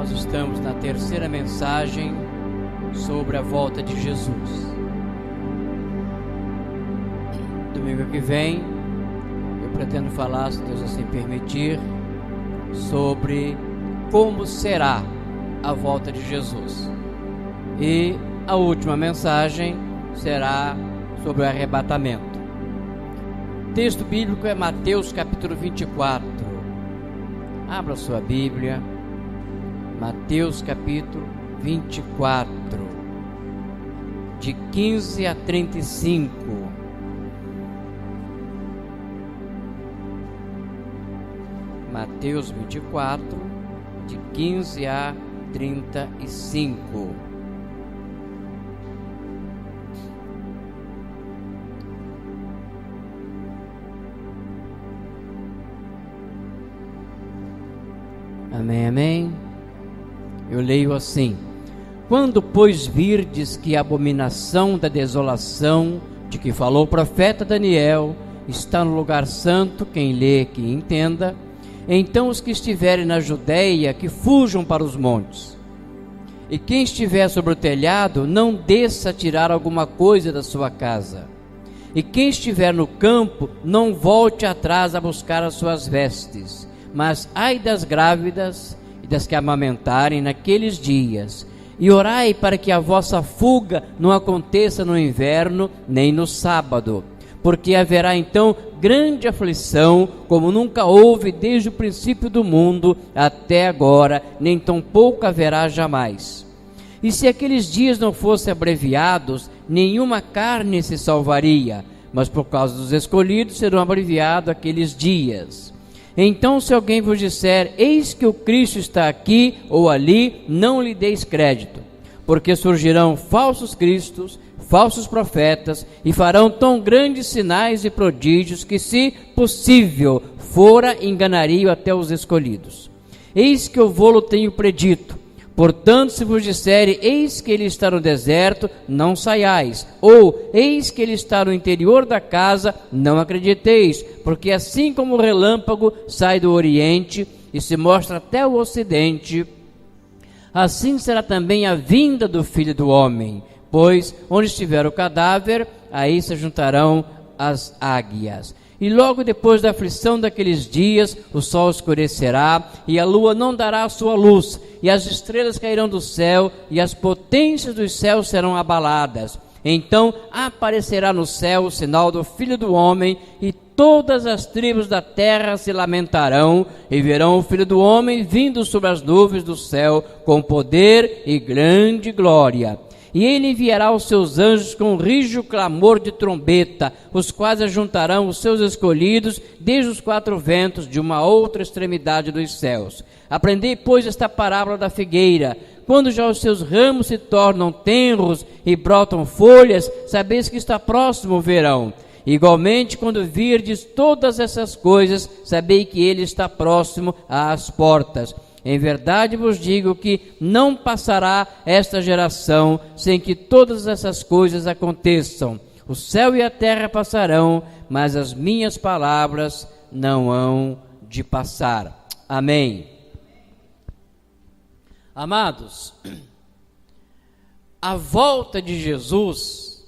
Nós estamos na terceira mensagem sobre a volta de Jesus. Domingo que vem eu pretendo falar, se Deus assim permitir, sobre como será a volta de Jesus. E a última mensagem será sobre o arrebatamento. O texto bíblico é Mateus capítulo 24. Abra sua Bíblia. Mateus capítulo 24, de 15 a 35. Mateus 24, de 15 a 35. Amém, amém. Eu leio assim: quando, pois, virdes que a abominação da desolação, de que falou o profeta Daniel, está no lugar santo, quem lê que entenda, então os que estiverem na Judeia, que fujam para os montes. E quem estiver sobre o telhado, não desça a tirar alguma coisa da sua casa. E quem estiver no campo, não volte atrás a buscar as suas vestes. Mas ai das grávidas e das que amamentarem naqueles dias, e orai para que a vossa fuga não aconteça no inverno, nem no sábado, porque haverá então grande aflição, como nunca houve desde o princípio do mundo até agora, nem tampouco haverá jamais. E se aqueles dias não fossem abreviados, nenhuma carne se salvaria, mas por causa dos escolhidos serão abreviados aqueles dias. Então, se alguém vos disser, eis que o Cristo está aqui ou ali, não lhe deis crédito, porque surgirão falsos cristos, falsos profetas, e farão tão grandes sinais e prodígios que, se possível fora, enganariam até os escolhidos. Eis que eu vô-lo tenho predito. Portanto, se vos disserem, eis que ele está no deserto, não saiais, ou eis que ele está no interior da casa, não acrediteis, porque assim como o relâmpago sai do oriente e se mostra até o ocidente, assim será também a vinda do Filho do Homem. Pois onde estiver o cadáver, aí se juntarão as águias. E logo depois da aflição daqueles dias, o sol escurecerá, e a lua não dará a sua luz, e as estrelas cairão do céu, e as potências dos céus serão abaladas. Então aparecerá no céu o sinal do Filho do Homem, e todas as tribos da terra se lamentarão, e verão o Filho do Homem vindo sobre as nuvens do céu, com poder e grande glória. E ele enviará os seus anjos com um rígido clamor de trombeta, os quais ajuntarão os seus escolhidos desde os quatro ventos de uma outra extremidade dos céus. Aprendei, pois, esta parábola da figueira. Quando já os seus ramos se tornam tenros e brotam folhas, sabeis que está próximo o verão. Igualmente, quando virdes todas essas coisas, sabei que ele está próximo às portas. Em verdade vos digo que não passará esta geração sem que todas essas coisas aconteçam. O céu e a terra passarão, mas as minhas palavras não hão de passar. Amém. Amados, a volta de Jesus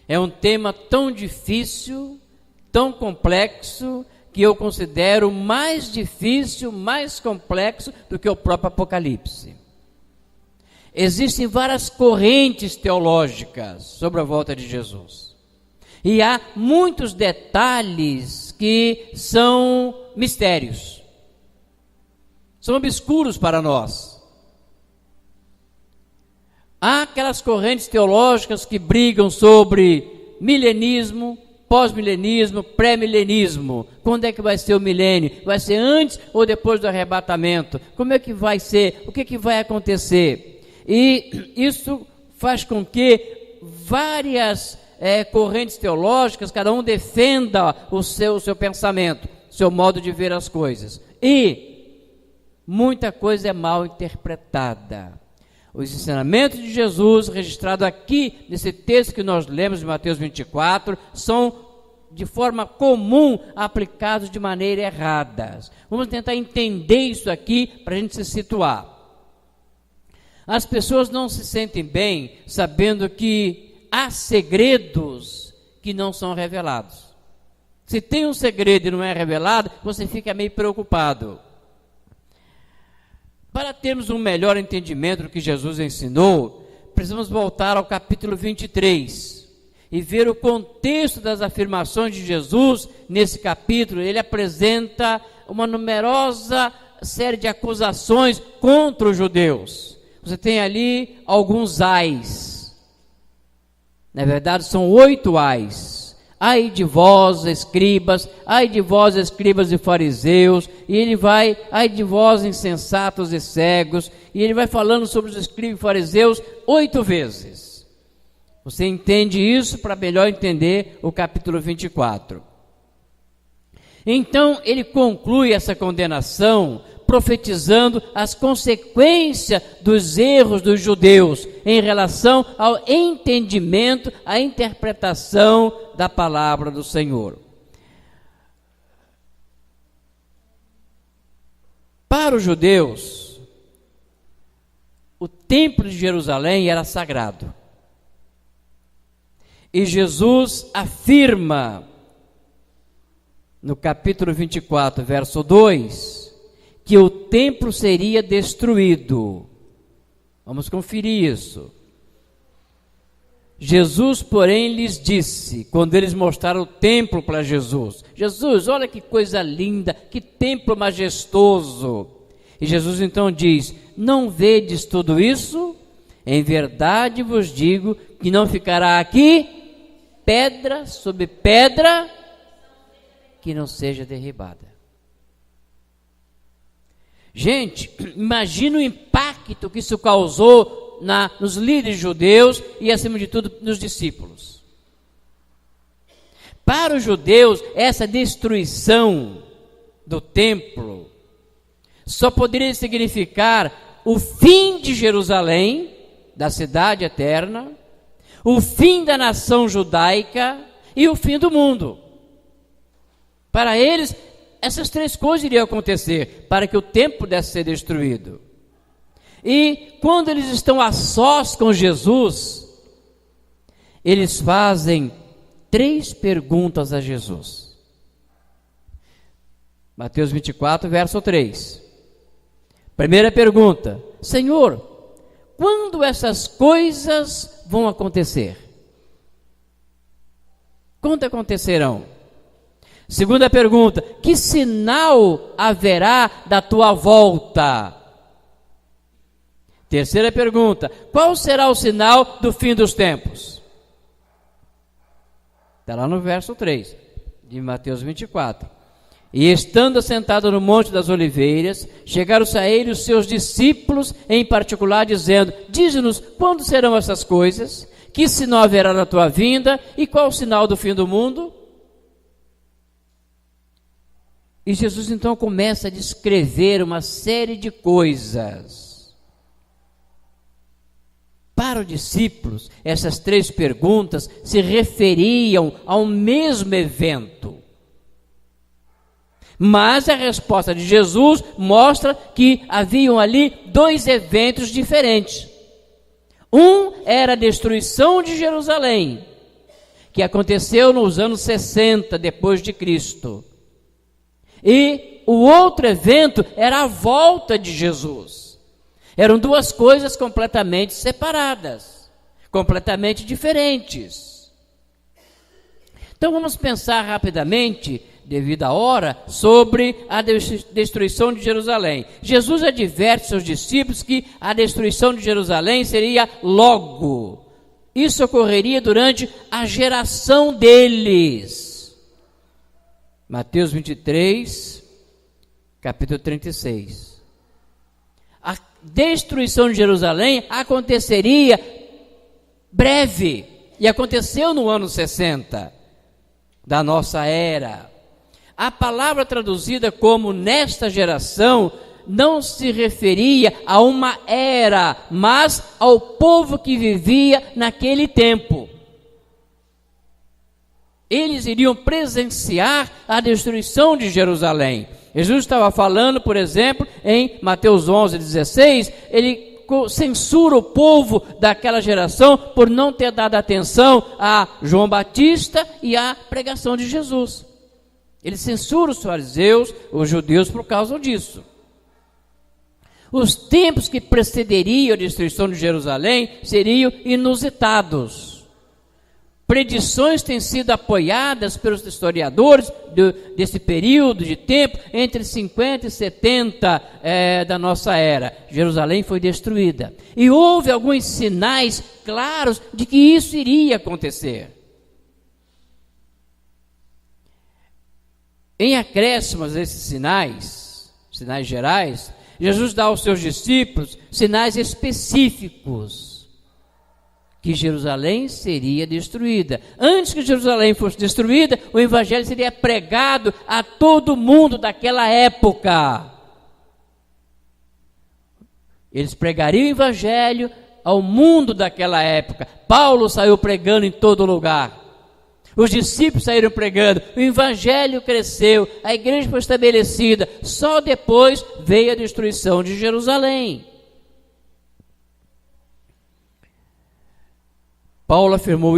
é um tema tão difícil, tão complexo, que eu considero mais difícil, mais complexo do que o próprio Apocalipse. Existem várias correntes teológicas sobre a volta de Jesus. E há muitos detalhes que são mistérios. São obscuros para nós. Há aquelas correntes teológicas que brigam sobre milenismo, pós-milenismo, pré-milenismo. Quando é que vai ser o milênio? Vai ser antes ou depois do arrebatamento? Como é que vai ser? O que é que vai acontecer? E isso faz com que várias correntes teológicas, cada um defenda o seu pensamento, seu modo de ver as coisas. E muita coisa é mal interpretada. Os ensinamentos de Jesus, registrados aqui nesse texto que nós lemos de Mateus 24, são de forma comum aplicados de maneira errada. Vamos tentar entender isso aqui para a gente se situar. As pessoas não se sentem bem sabendo que há segredos que não são revelados. Se tem um segredo e não é revelado, você fica meio preocupado. Para termos um melhor entendimento do que Jesus ensinou, precisamos voltar ao capítulo 23 e ver o contexto das afirmações de Jesus nesse capítulo. Ele apresenta uma numerosa série de acusações contra os judeus. Você tem ali alguns ais. Na verdade, são 8 ais. Ai de vós, escribas, ai de vós, escribas e fariseus, e ele vai, ai de vós, insensatos e cegos, e ele vai falando sobre os escribas e fariseus 8 vezes. Você entende isso para melhor entender o capítulo 24. Então, ele conclui essa condenação profetizando as consequências dos erros dos judeus em relação ao entendimento, à interpretação da palavra do Senhor. Para os judeus, o templo de Jerusalém era sagrado. E Jesus afirma no capítulo 24, verso 2, que o templo seria destruído. Vamos conferir isso. Jesus, porém, lhes disse, quando eles mostraram o templo para Jesus: Jesus, olha que coisa linda, que templo majestoso. E Jesus então diz: não vedes tudo isso? Em verdade vos digo que não ficará aqui pedra sobre pedra que não seja derribada. Gente, imagina o impacto que isso causou nos líderes judeus e, acima de tudo, nos discípulos. Para os judeus, essa destruição do templo só poderia significar o fim de Jerusalém, da cidade eterna, o fim da nação judaica e o fim do mundo. Para eles, essas 3 coisas iriam acontecer para que o templo pudesse ser destruído. E quando eles estão a sós com Jesus, eles fazem 3 perguntas a Jesus. Mateus 24, verso 3. Primeira pergunta: Senhor, quando essas coisas vão acontecer? Quando acontecerão? Segunda pergunta: que sinal haverá da tua volta? Terceira pergunta: qual será o sinal do fim dos tempos? Está lá no verso 3 de Mateus 24. E estando assentado no Monte das Oliveiras, chegaram-se a ele os seus discípulos em particular, dizendo: dize-nos quando serão essas coisas, que sinal haverá da tua vinda e qual o sinal do fim do mundo? E Jesus então começa a descrever uma série de coisas. Para os discípulos, essas 3 perguntas se referiam ao mesmo evento. Mas a resposta de Jesus mostra que haviam ali 2 eventos diferentes. Um era a destruição de Jerusalém, que aconteceu nos anos 60 depois de Cristo. E o outro evento era a volta de Jesus. Eram 2 coisas completamente separadas, completamente diferentes. Então vamos pensar rapidamente, devido à hora, sobre a destruição de Jerusalém. Jesus adverte seus discípulos que a destruição de Jerusalém seria logo. Isso ocorreria durante a geração deles. Mateus 23, capítulo 36. A destruição de Jerusalém aconteceria breve, e aconteceu no ano 60 da nossa era. A palavra traduzida como nesta geração não se referia a uma era, mas ao povo que vivia naquele tempo. Eles iriam presenciar a destruição de Jerusalém. Jesus estava falando, por exemplo, em Mateus 11, 16, ele censura o povo daquela geração por não ter dado atenção a João Batista e à pregação de Jesus. Ele censura os fariseus, os judeus, por causa disso. Os tempos que precederiam a destruição de Jerusalém seriam inusitados. Predições têm sido apoiadas pelos historiadores desse período de tempo, entre 50 e 70 da nossa era. Jerusalém foi destruída. E houve alguns sinais claros de que isso iria acontecer. Em acréscimos a esses sinais gerais, Jesus dá aos seus discípulos sinais específicos que Jerusalém seria destruída. Antes que Jerusalém fosse destruída, o evangelho seria pregado a todo mundo daquela época. Eles pregariam o evangelho ao mundo daquela época. Paulo saiu pregando em todo lugar. Os discípulos saíram pregando, o evangelho cresceu, a igreja foi estabelecida. Só depois veio a destruição de Jerusalém. Paulo afirmou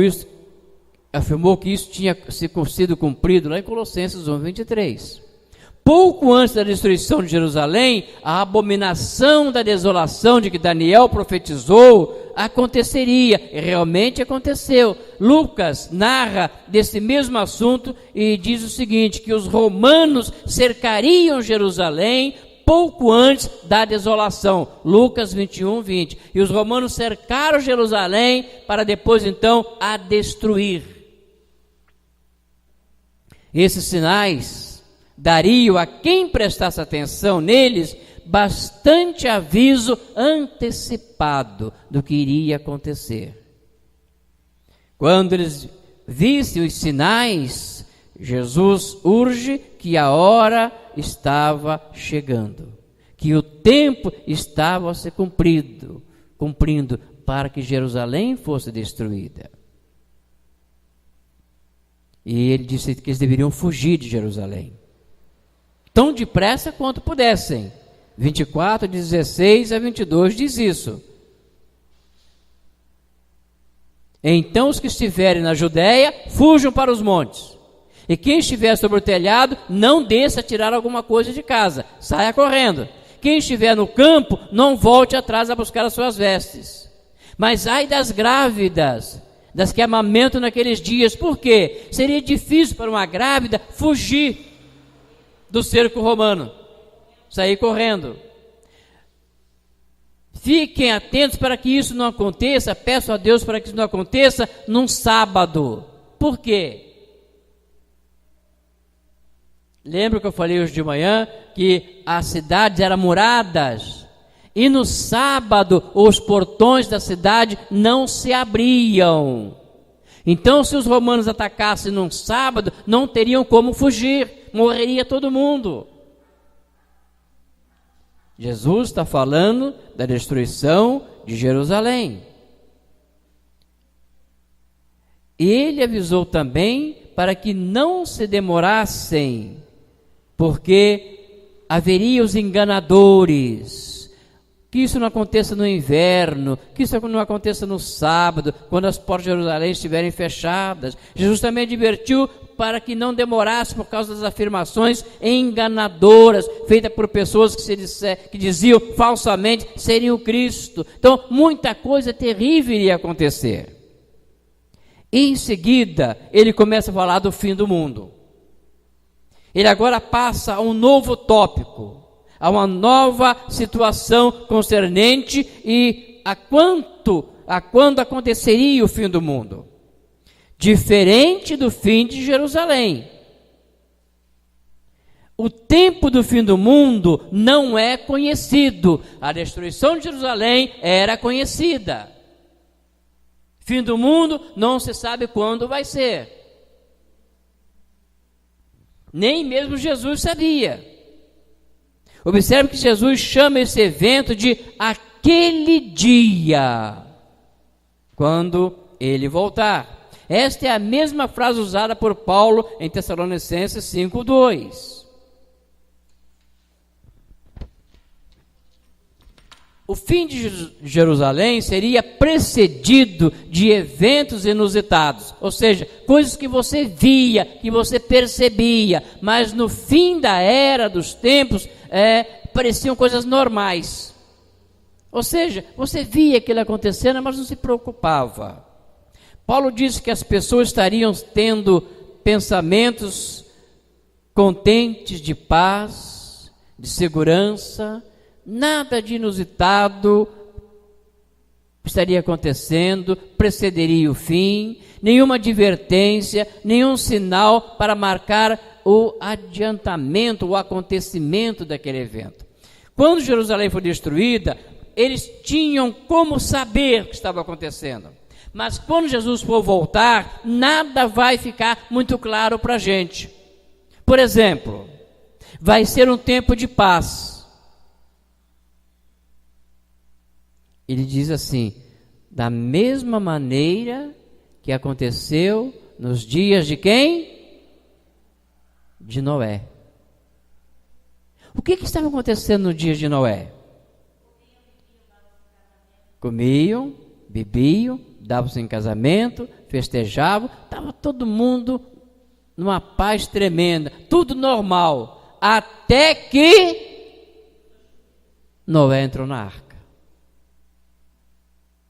que isso tinha sido cumprido lá em Colossenses 1:23. Pouco antes da destruição de Jerusalém, a abominação da desolação de que Daniel profetizou aconteceria, e realmente aconteceu. Lucas narra desse mesmo assunto e diz o seguinte, que os romanos cercariam Jerusalém pouco antes da desolação. Lucas 21:20. E os romanos cercaram Jerusalém para depois então a destruir. Esses sinais dariam a quem prestasse atenção neles bastante aviso antecipado do que iria acontecer. Quando eles vissem os sinais, Jesus urge que a hora estava chegando, que o tempo estava a ser cumprindo para que Jerusalém fosse destruída. E ele disse que eles deveriam fugir de Jerusalém tão depressa quanto pudessem. 24, 16 a 22 diz isso. Então os que estiverem na Judéia, fujam para os montes. E quem estiver sobre o telhado, não desça a tirar alguma coisa de casa, saia correndo. Quem estiver no campo, não volte atrás a buscar as suas vestes. Mas ai das grávidas, das que amamentam naqueles dias. Por quê? Seria difícil para uma grávida fugir do cerco romano, sair correndo. Fiquem atentos para que isso não aconteça. Peço a Deus para que isso não aconteça num sábado. Por quê? Lembra que eu falei hoje de manhã que as cidades eram muradas e no sábado os portões da cidade não se abriam. Então, se os romanos atacassem num sábado, não teriam como fugir, morreria todo mundo. Jesus está falando da destruição de Jerusalém. Ele avisou também para que não se demorassem, porque haveria os enganadores. Que isso não aconteça no inverno, que isso não aconteça no sábado, quando as portas de Jerusalém estiverem fechadas. Jesus também advertiu para que não demorasse por causa das afirmações enganadoras, feitas por pessoas que diziam falsamente serem o Cristo. Então, muita coisa terrível iria acontecer. E em seguida, ele começa a falar do fim do mundo. Ele agora passa a um novo tópico, a uma nova situação concernente e a quando aconteceria o fim do mundo. Diferente do fim de Jerusalém. O tempo do fim do mundo não é conhecido. A destruição de Jerusalém era conhecida. Fim do mundo não se sabe quando vai ser. Nem mesmo Jesus sabia. Observe que Jesus chama esse evento de aquele dia, quando ele voltar. Esta é a mesma frase usada por Paulo em Tessalonicenses 5:2. O fim de Jerusalém seria precedido de eventos inusitados, ou seja, coisas que você via, que você percebia, mas no fim da era dos tempos, pareciam coisas normais. Ou seja, você via aquilo acontecendo, mas não se preocupava. Paulo disse que as pessoas estariam tendo pensamentos contentes, de paz, de segurança, nada de inusitado estaria acontecendo, precederia o fim, nenhuma advertência, nenhum sinal para marcar o adiantamento, o acontecimento daquele evento. Quando Jerusalém foi destruída, eles tinham como saber o que estava acontecendo. Mas quando Jesus for voltar, nada vai ficar muito claro para a gente. Por exemplo, vai ser um tempo de paz. Ele diz assim, da mesma maneira que aconteceu nos dias de quem? De Noé. O que estava acontecendo nos dias de Noé? Comiam, bebiam, davam-se em casamento, festejavam, estava todo mundo numa paz tremenda, tudo normal, até que Noé entrou na arca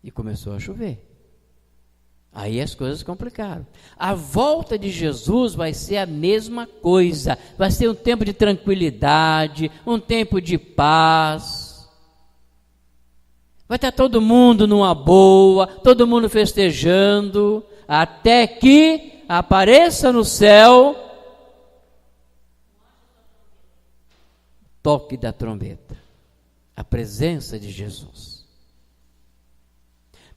e começou a chover. Aí as coisas complicaram. A volta de Jesus vai ser a mesma coisa, vai ser um tempo de tranquilidade, um tempo de paz. Vai estar todo mundo numa boa, todo mundo festejando, até que apareça no céu o toque da trombeta, a presença de Jesus.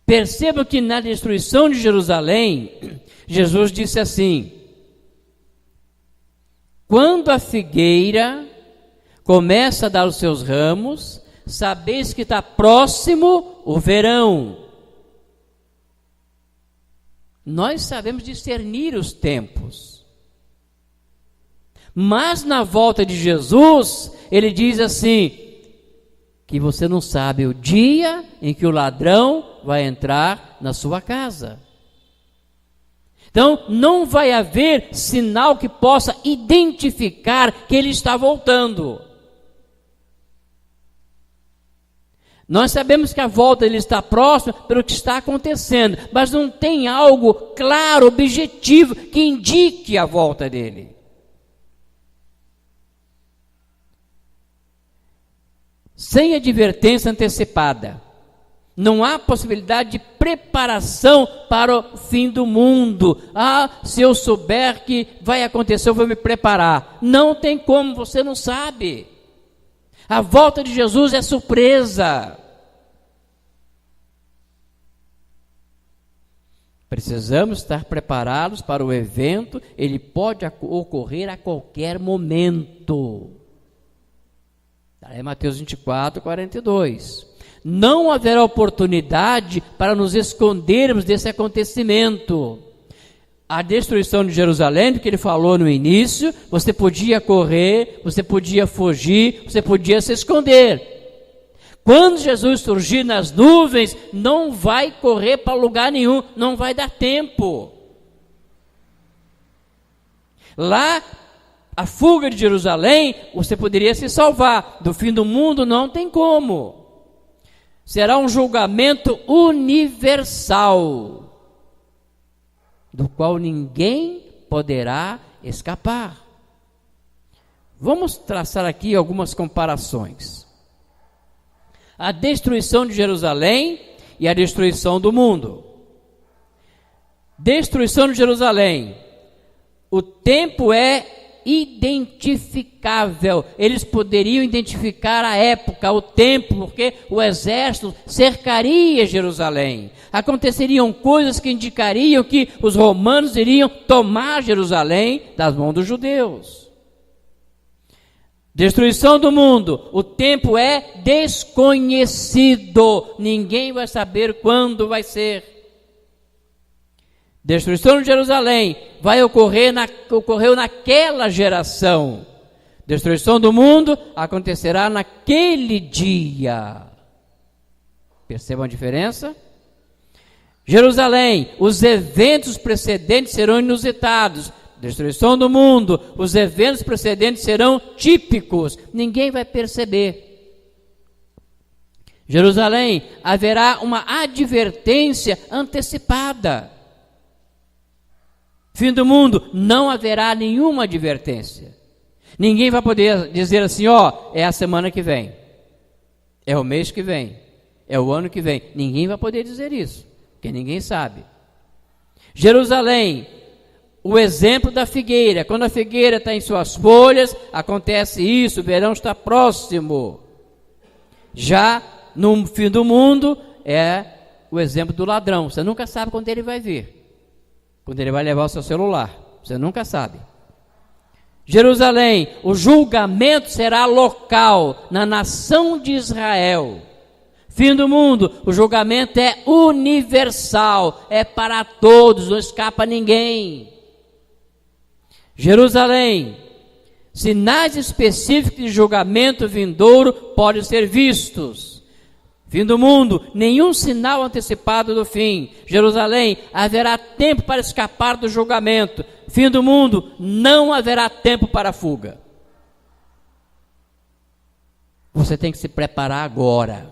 Percebam que na destruição de Jerusalém, Jesus disse assim: quando a figueira começa a dar os seus ramos, sabeis que está próximo o verão. Nós sabemos discernir os tempos. Mas na volta de Jesus, ele diz assim, que você não sabe o dia em que o ladrão vai entrar na sua casa. Então, não vai haver sinal que possa identificar que ele está voltando. Nós sabemos que a volta dele está próxima pelo que está acontecendo, mas não tem algo claro, objetivo, que indique a volta dele. Sem advertência antecipada, não há possibilidade de preparação para o fim do mundo. Se eu souber que vai acontecer, eu vou me preparar. Não tem como, você não sabe. A volta de Jesus é surpresa. Precisamos estar preparados para o evento, ele pode ocorrer a qualquer momento. Está em Mateus 24, 42. Não haverá oportunidade para nos escondermos desse acontecimento. A destruição de Jerusalém, que ele falou no início, você podia correr, você podia fugir, você podia se esconder. Quando Jesus surgir nas nuvens, não vai correr para lugar nenhum, não vai dar tempo. Lá, a fuga de Jerusalém, você poderia se salvar. Do fim do mundo, não tem como. Será um julgamento universal, do qual ninguém poderá escapar. Vamos traçar aqui algumas comparações. A destruição de Jerusalém e a destruição do mundo. Destruição de Jerusalém. O tempo é identificável. Eles poderiam identificar a época, o tempo, porque o exército cercaria Jerusalém. Aconteceriam coisas que indicariam que os romanos iriam tomar Jerusalém das mãos dos judeus. Destruição do mundo, o tempo é desconhecido, ninguém vai saber quando vai ser. Destruição de Jerusalém ocorreu naquela geração. Destruição do mundo acontecerá naquele dia. Percebam a diferença? Jerusalém, os eventos precedentes serão inusitados. Destruição do mundo, os eventos precedentes serão típicos. Ninguém vai perceber. Jerusalém, haverá uma advertência antecipada. Fim do mundo, não haverá nenhuma advertência. Ninguém vai poder dizer assim, é a semana que vem, é o mês que vem, é o ano que vem. Ninguém vai poder dizer isso, porque ninguém sabe. Jerusalém, o exemplo da figueira. Quando a figueira está em suas folhas, acontece isso, o verão está próximo. Já no fim do mundo, é o exemplo do ladrão. Você nunca sabe quando ele vai vir, quando ele vai levar o seu celular. Você nunca sabe. Jerusalém, o julgamento será local, na nação de Israel. Fim do mundo, o julgamento é universal, é para todos, não escapa ninguém. Jerusalém, sinais específicos de julgamento vindouro podem ser vistos. Fim do mundo, nenhum sinal antecipado do fim. Jerusalém, haverá tempo para escapar do julgamento. Fim do mundo, não haverá tempo para fuga. Você tem que se preparar agora,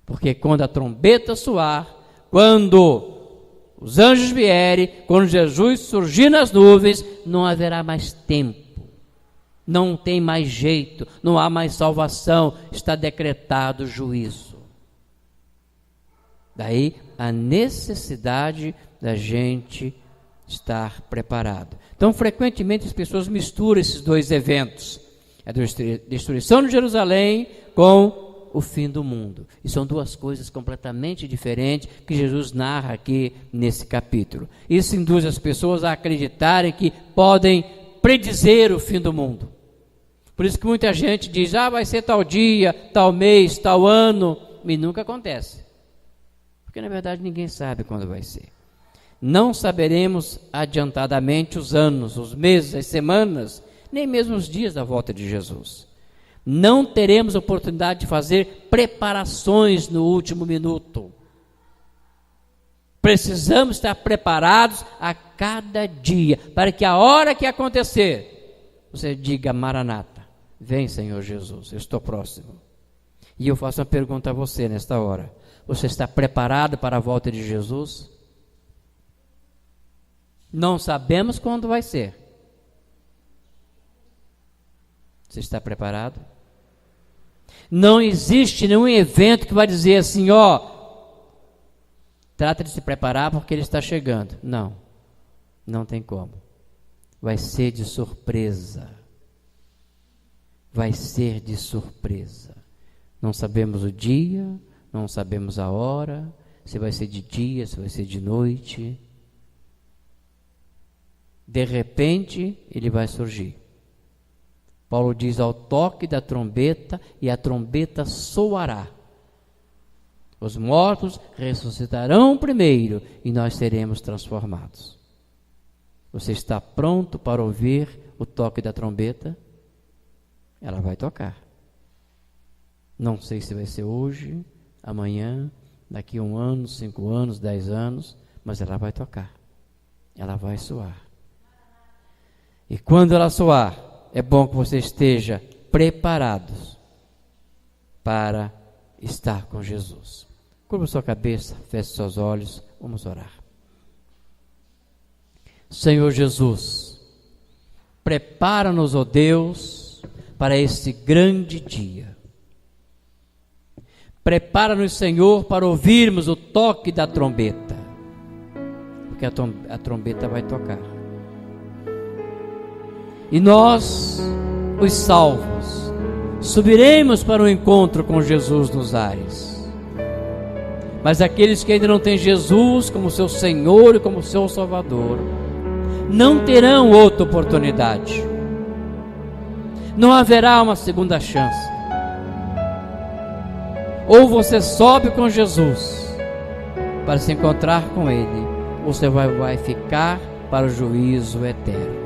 porque quando a trombeta soar, quando os anjos vierem, quando Jesus surgir nas nuvens, não haverá mais tempo. Não tem mais jeito, não há mais salvação, está decretado juízo. Daí a necessidade da gente estar preparado. Então, frequentemente as pessoas misturam esses dois eventos, a destruição de Jerusalém com o fim do mundo. E são duas coisas completamente diferentes que Jesus narra aqui nesse capítulo. Isso induz as pessoas a acreditarem que podem predizer o fim do mundo. Por isso que muita gente diz, vai ser tal dia, tal mês, tal ano, e nunca acontece. Porque na verdade ninguém sabe quando vai ser. Não saberemos adiantadamente os anos, os meses, as semanas, nem mesmo os dias da volta de Jesus. Não teremos oportunidade de fazer preparações no último minuto. Precisamos estar preparados a cada dia, para que a hora que acontecer, você diga, Maranata. Vem, Senhor Jesus, eu estou próximo. E eu faço uma pergunta a você nesta hora. Você está preparado para a volta de Jesus? Não sabemos quando vai ser. Você está preparado? Não existe nenhum evento que vai dizer assim, trata de se preparar porque ele está chegando. Não, não tem como. Vai ser de surpresa. Vai ser de surpresa. Não sabemos o dia, não sabemos a hora, se vai ser de dia, se vai ser de noite. De repente, ele vai surgir. Paulo diz, ao toque da trombeta, e a trombeta soará. Os mortos ressuscitarão primeiro, e nós seremos transformados. Você está pronto para ouvir o toque da trombeta? Ela vai tocar. Não sei se vai ser hoje, amanhã, daqui a 1 ano, 5 anos, 10 anos, mas ela vai tocar. Ela vai soar. E quando ela soar, é bom que você esteja preparado para estar com Jesus. Curva sua cabeça, feche seus olhos, vamos orar. Senhor Jesus, prepara-nos, ó Deus, para esse grande dia. Prepara-nos, Senhor, para ouvirmos o toque da trombeta, porque a trombeta vai tocar. E nós, os salvos, subiremos para o encontro com Jesus nos ares. Mas aqueles que ainda não têm Jesus como seu Senhor e como seu Salvador, não terão outra oportunidade. Não haverá uma segunda chance. Ou você sobe com Jesus para se encontrar com Ele, ou você vai ficar para o juízo eterno.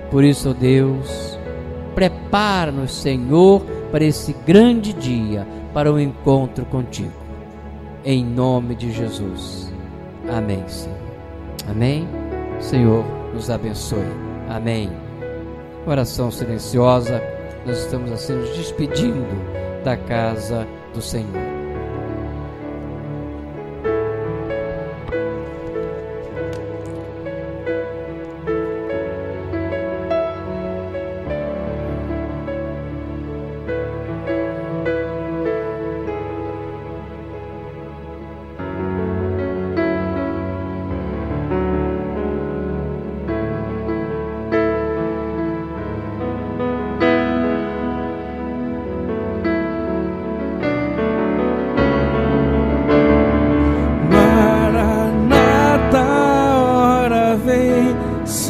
Por isso, Deus, prepara-nos, Senhor, para esse grande dia, para o encontro contigo. Em nome de Jesus. Amém, Senhor. Amém. Senhor, nos abençoe. Amém. Oração silenciosa. Nós estamos assim nos despedindo da casa do Senhor.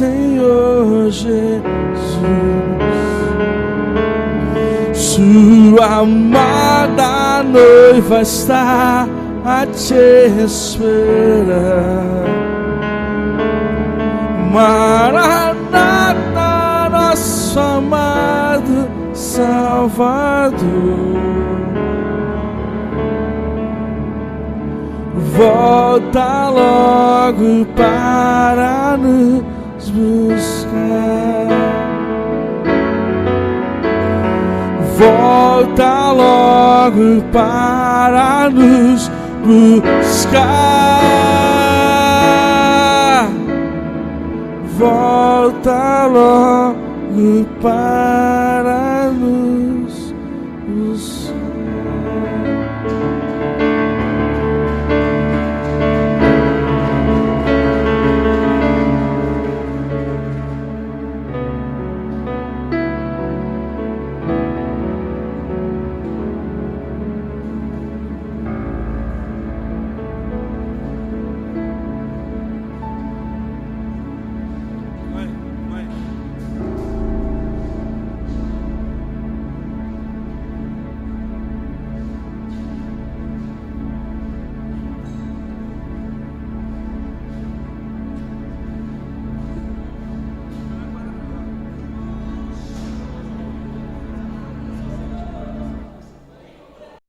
Senhor Jesus, sua amada noiva está a te esperar. Maranata, nosso amado Salvador, volta logo para nos buscar. Volta logo para nos buscar. Volta logo para